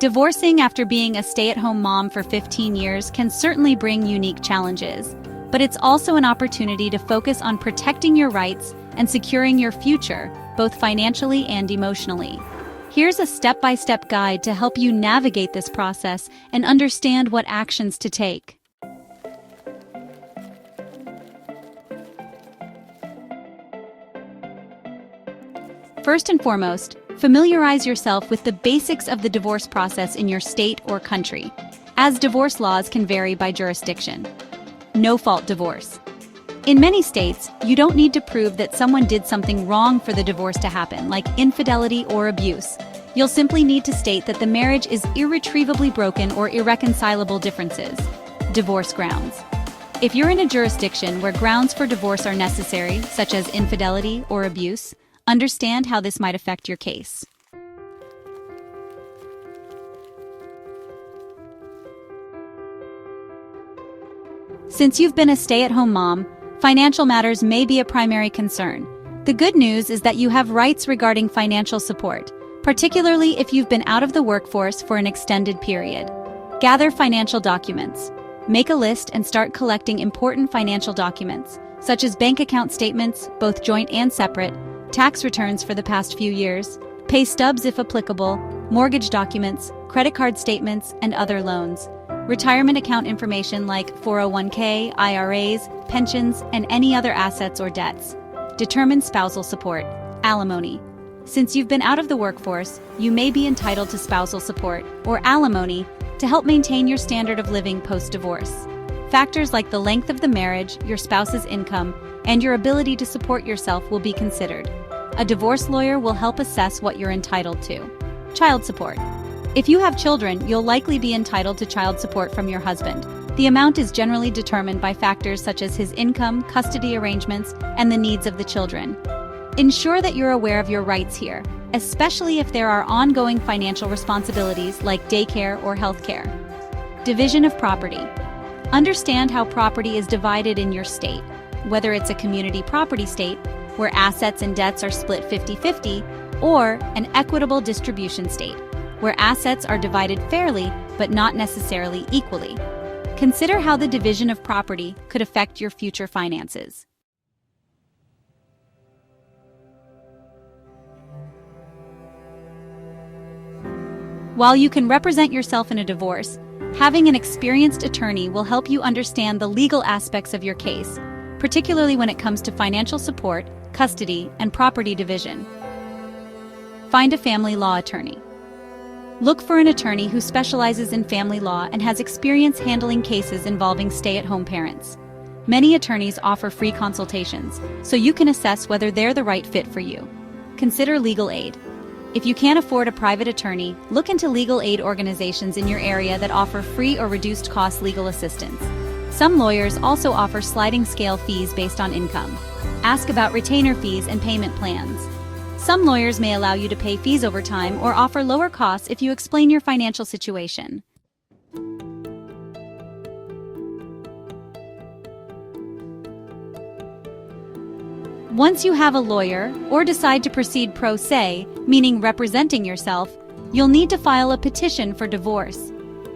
Divorcing after being a stay-at-home mom for 15 years can certainly bring unique challenges, but it's also an opportunity to focus on protecting your rights and securing your future, both financially and emotionally. Here's a step-by-step guide to help you navigate this process and understand what actions to take. First and foremost, familiarize yourself with the basics of the divorce process in your state or country, as divorce laws can vary by jurisdiction. No-fault divorce. In many states, you don't need to prove that someone did something wrong for the divorce to happen, like infidelity or abuse. You'll simply need to state that the marriage is irretrievably broken or irreconcilable differences. Divorce grounds. If you're in a jurisdiction where grounds for divorce are necessary, such as infidelity or abuse, understand how this might affect your case. Since you've been a stay-at-home mom, financial matters may be a primary concern. The good news is that you have rights regarding financial support, particularly if you've been out of the workforce for an extended period. Gather financial documents. Make a list and start collecting important financial documents, such as bank account statements, both joint and separate, tax returns for the past few years, pay stubs if applicable, mortgage documents, credit card statements, and other loans. Retirement account information like 401k, IRAs, pensions, and any other assets or debts. Determine spousal support. Alimony. Since you've been out of the workforce, you may be entitled to spousal support, or alimony, to help maintain your standard of living post-divorce. Factors like the length of the marriage, your spouse's income, and your ability to support yourself will be considered. A divorce lawyer will help assess what you're entitled to. Child support. If you have children, you'll likely be entitled to child support from your husband. The amount is generally determined by factors such as his income, custody arrangements, and the needs of the children. Ensure that you're aware of your rights here, especially if there are ongoing financial responsibilities like daycare or healthcare. Division of property. Understand how property is divided in your state, whether it's a community property state, where assets and debts are split 50-50, or an equitable distribution state, where assets are divided fairly but not necessarily equally. Consider how the division of property could affect your future finances. While you can represent yourself in a divorce, having an experienced attorney will help you understand the legal aspects of your case, particularly when it comes to financial support, custody, and property division. Find a family law attorney. Look for an attorney who specializes in family law and has experience handling cases involving stay-at-home parents. Many attorneys offer free consultations, so you can assess whether they're the right fit for you. Consider legal aid. If you can't afford a private attorney, look into legal aid organizations in your area that offer free or reduced-cost legal assistance. Some lawyers also offer sliding scale fees based on income. Ask about retainer fees and payment plans. Some lawyers may allow you to pay fees over time or offer lower costs if you explain your financial situation. Once you have a lawyer, or decide to proceed pro se, meaning representing yourself, you'll need to file a petition for divorce.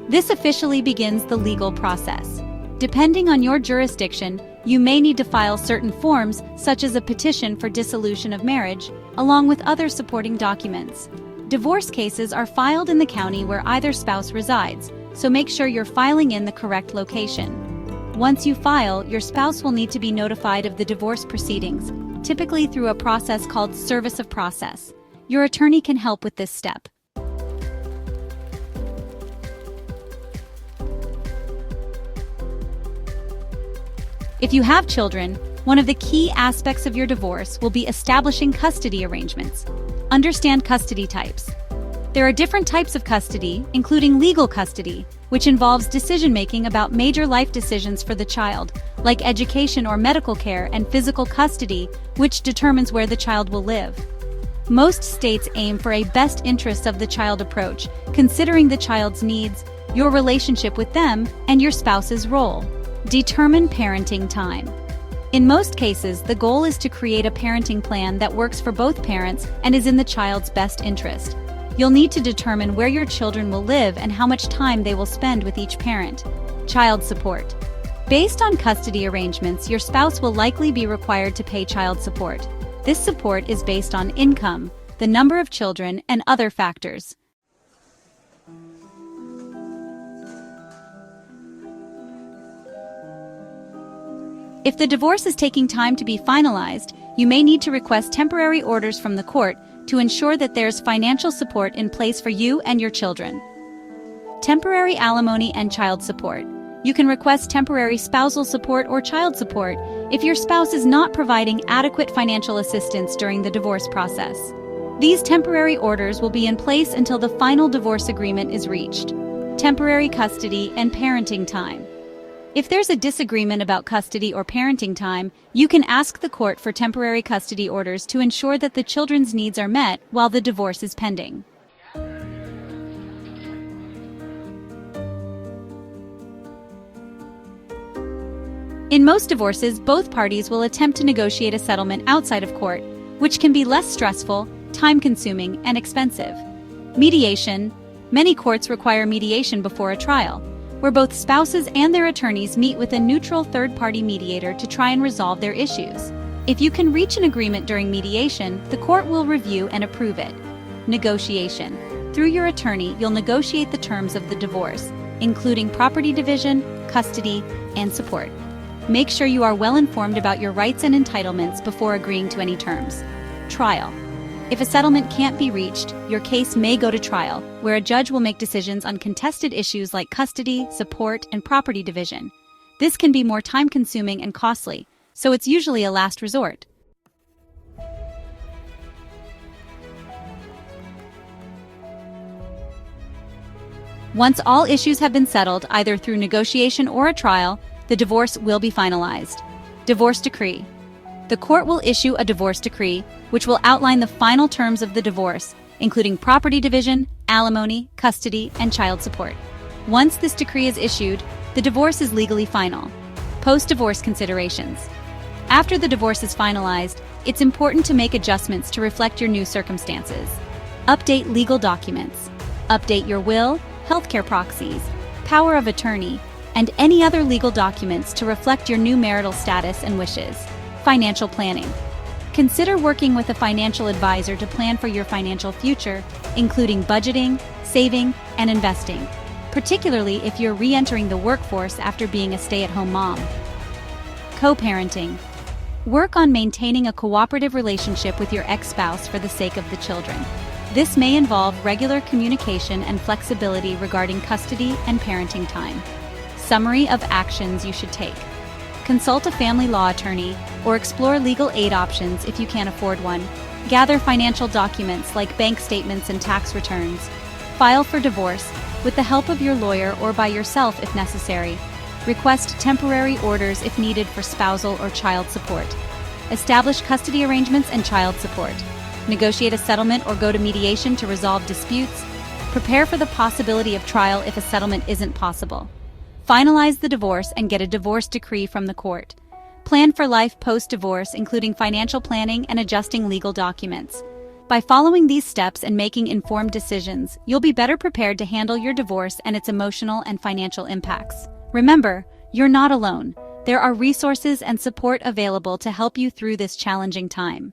This officially begins the legal process. Depending on your jurisdiction, you may need to file certain forms, such as a petition for dissolution of marriage, along with other supporting documents. Divorce cases are filed in the county where either spouse resides, so make sure you're filing in the correct location. Once you file, your spouse will need to be notified of the divorce proceedings, typically through a process called service of process. Your attorney can help with this step. If you have children, one of the key aspects of your divorce will be establishing custody arrangements. Understand custody types. There are different types of custody, including legal custody, which involves decision-making about major life decisions for the child, like education or medical care, and physical custody, which determines where the child will live. Most states aim for a best interests of the child approach, considering the child's needs, your relationship with them, and your spouse's role. Determine parenting time. In most cases, the goal is to create a parenting plan that works for both parents and is in the child's best interest. You'll need to determine where your children will live and how much time they will spend with each parent. Child support. Based on custody arrangements, your spouse will likely be required to pay child support. This support is based on income, the number of children, and other factors. If the divorce is taking time to be finalized, you may need to request temporary orders from the court to ensure that there's financial support in place for you and your children. Temporary alimony and child support. You can request temporary spousal support or child support if your spouse is not providing adequate financial assistance during the divorce process. These temporary orders will be in place until the final divorce agreement is reached. Temporary custody and parenting time. If there's a disagreement about custody or parenting time, you can ask the court for temporary custody orders to ensure that the children's needs are met while the divorce is pending. In most divorces, both parties will attempt to negotiate a settlement outside of court, which can be less stressful, time-consuming, and expensive. Mediation. Many courts require mediation before a trial, where both spouses and their attorneys meet with a neutral third-party mediator to try and resolve their issues. If you can reach an agreement during mediation, the court will review and approve it. Negotiation. Through your attorney, you'll negotiate the terms of the divorce, including property division, custody, and support. Make sure you are well informed about your rights and entitlements before agreeing to any terms. Trial. If a settlement can't be reached, your case may go to trial, where a judge will make decisions on contested issues like custody, support, and property division. This can be more time-consuming and costly, so it's usually a last resort. Once all issues have been settled, either through negotiation or a trial, the divorce will be finalized. Divorce decree. The court will issue a divorce decree, which will outline the final terms of the divorce, including property division, alimony, custody, and child support. Once this decree is issued, the divorce is legally final. Post-divorce considerations. After the divorce is finalized, it's important to make adjustments to reflect your new circumstances. Update legal documents. Update your will, healthcare proxies, power of attorney, and any other legal documents to reflect your new marital status and wishes. Financial planning. Consider working with a financial advisor to plan for your financial future, including budgeting, saving, and investing, particularly if you're re-entering the workforce after being a stay-at-home mom. Co-parenting. Work on maintaining a cooperative relationship with your ex-spouse for the sake of the children. This may involve regular communication and flexibility regarding custody and parenting time. Summary of actions you should take. Consult a family law attorney or explore legal aid options if you can't afford one. Gather financial documents like bank statements and tax returns. File for divorce with the help of your lawyer or by yourself if necessary. Request temporary orders if needed for spousal or child support. Establish custody arrangements and child support. Negotiate a settlement or go to mediation to resolve disputes. Prepare for the possibility of trial if a settlement isn't possible. Finalize the divorce and get a divorce decree from the court. Plan for life post-divorce, including financial planning and adjusting legal documents. By following these steps and making informed decisions, you'll be better prepared to handle your divorce and its emotional and financial impacts. Remember, you're not alone. There are resources and support available to help you through this challenging time.